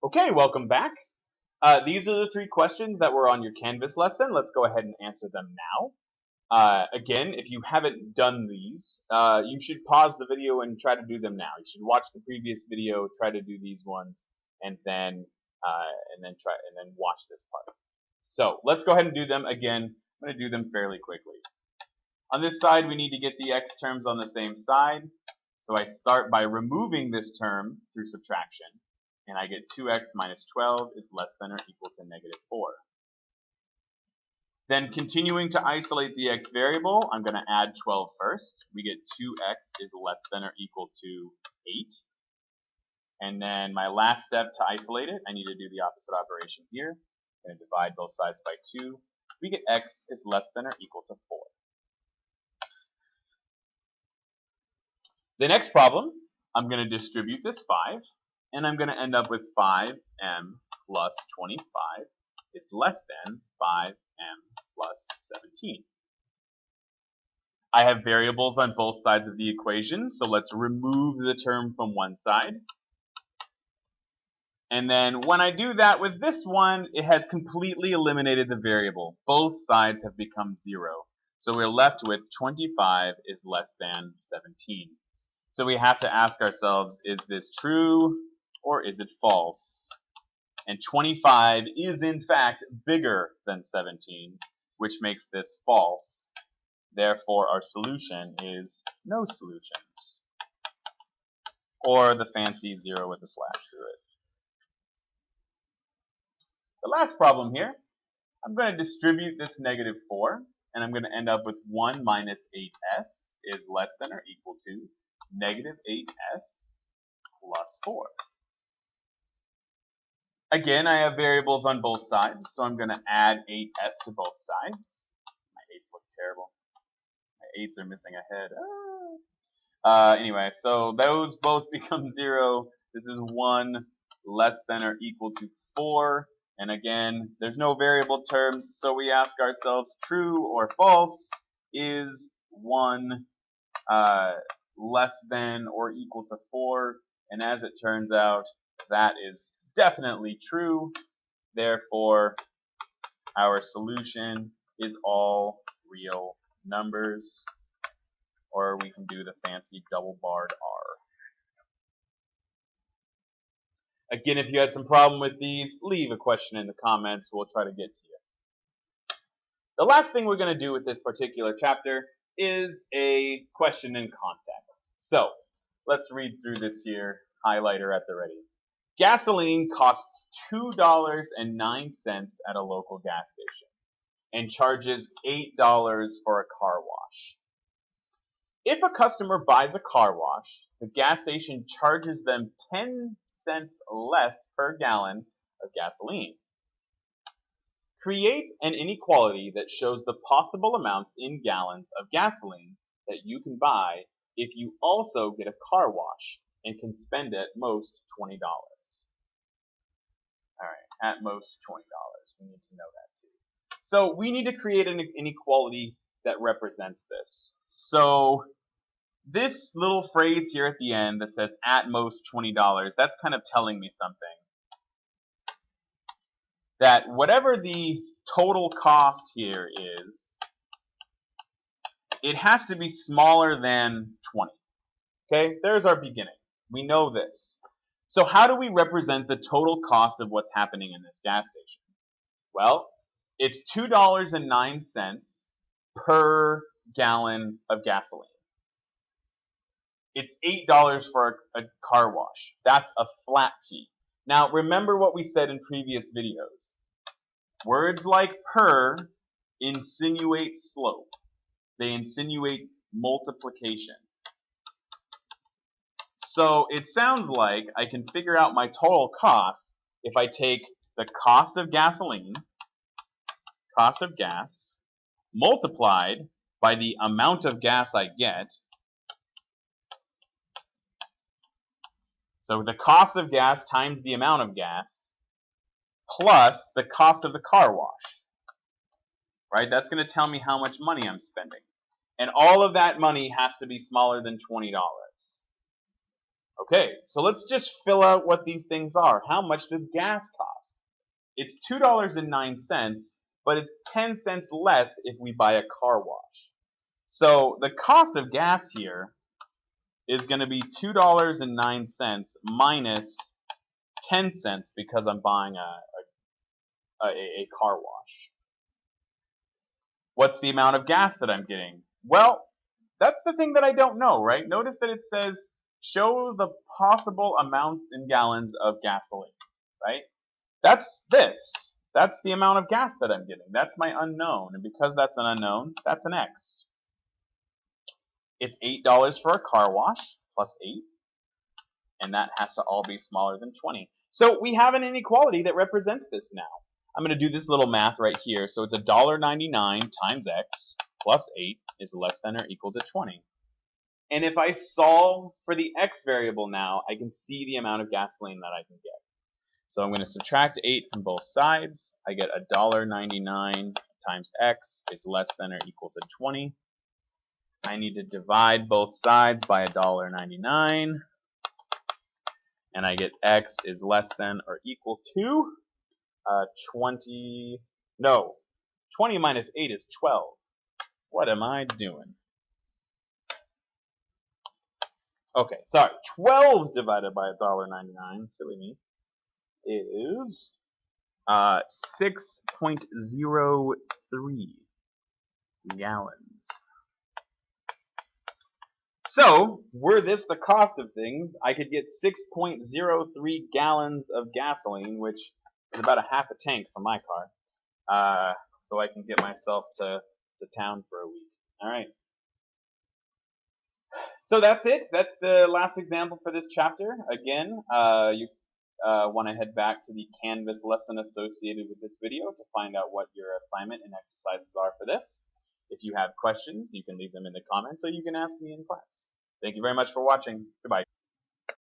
Okay, welcome back. These are the three questions that were on your Canvas lesson. Let's go ahead and answer them now. Again, if you haven't done these, you should pause the video and try to do them now. You should watch the previous video, try to do these ones, and then watch this part. So let's go ahead and do them again. I'm going to do them fairly quickly. On this side, we need to get the x terms on the same side. So I start by removing this term through subtraction, and I get 2x minus 12 is less than or equal to negative 4. Then continuing to isolate the x variable, I'm going to add 12 first. We get 2x is less than or equal to 8. And then my last step to isolate it, I need to do the opposite operation here. I'm going to divide both sides by 2. We get x is less than or equal to 4. The next problem, I'm going to distribute this 5, and I'm going to end up with 5m plus 25 is less than 5m plus 17. I have variables on both sides of the equation, so let's remove the term from one side. And then when I do that with this one, it has completely eliminated the variable. Both sides have become 0. So we're left with 25 is less than 17. So we have to ask ourselves, is this true or is it false? And 25 is in fact bigger than 17, which makes this false. Therefore, our solution is no solutions, or the fancy 0 with a slash through it. The last problem here, I'm going to distribute this negative 4, and I'm going to end up with 1 minus 8s is less than or equal to negative 8s plus 4. Again, I have variables on both sides, so I'm going to add 8s to both sides. My 8s look terrible. My 8s are missing a head. Anyway, so those both become 0. This is 1 less than or equal to 4. And again, there's no variable terms, so we ask ourselves, true or false, is 1 less than or equal to 4? And as it turns out, that is definitely true. Therefore, our solution is all real numbers, or we can do the fancy double-barred R. Again, if you had some problem with these, leave a question in the comments. We'll try to get to you. The last thing we're going to do with this particular chapter is a question in context. So let's read through this here, highlighter at the ready. Gasoline costs $2.09 at a local gas station and charges $8 for a car wash. If a customer buys a car wash, the gas station charges them 10 cents less per gallon of gasoline. Create an inequality that shows the possible amounts in gallons of gasoline that you can buy if you also get a car wash and can spend at most $20. Alright, at most $20. We need to know that too. So we need to create an inequality that represents this. So this little phrase here at the end that says at most $20, that's kind of telling me something. That whatever the total cost here is, it has to be smaller than 20. Okay, there's our beginning. We know this. So how do we represent the total cost of what's happening in this gas station? Well, it's $2.09 per gallon of gasoline. It's $8 for a car wash. That's a flat fee. Now, remember what we said in previous videos. Words like per insinuate slope. They insinuate multiplication. So it sounds like I can figure out my total cost if I take the cost of gasoline, cost of gas, multiplied by the amount of gas I get. So the cost of gas times the amount of gas plus the cost of the car wash. Right? That's going to tell me how much money I'm spending. And all of that money has to be smaller than $20. Okay, so let's just fill out what these things are. How much does gas cost? It's $2.09, but it's 10 cents less if we buy a car wash. So the cost of gas here is going to be $2.09 minus 10 cents because I'm buying a car wash. What's the amount of gas that I'm getting? Well, that's the thing that I don't know, right? Notice that it says show the possible amounts in gallons of gasoline, right? That's this. That's the amount of gas that I'm getting. That's my unknown. And because that's an unknown, that's an X. It's $8 for a car wash plus 8. And that has to all be smaller than 20. So we have an inequality that represents this now. I'm going to do this little math right here. So it's $1.99 times X plus 8 is less than or equal to 20. And if I solve for the X variable now, I can see the amount of gasoline that I can get. So I'm going to subtract 8 from both sides. I get $1.99 times X is less than or equal to 20. I need to divide both sides by $1.99. And I get X is less than or equal to 20. No, 20 minus 8 is 12. What am I doing? Okay, sorry. 12 divided by $1.99, silly me, is 6.03 gallons. So, were this the cost of things, I could get 6.03 gallons of gasoline, which is about a half a tank for my car, so I can get myself to town for a week. All right. So that's it. That's the last example for this chapter. Again, you want to head back to the Canvas lesson associated with this video to find out what your assignment and exercises are for this. If you have questions, you can leave them in the comments or you can ask me in class. Thank you very much for watching. Goodbye.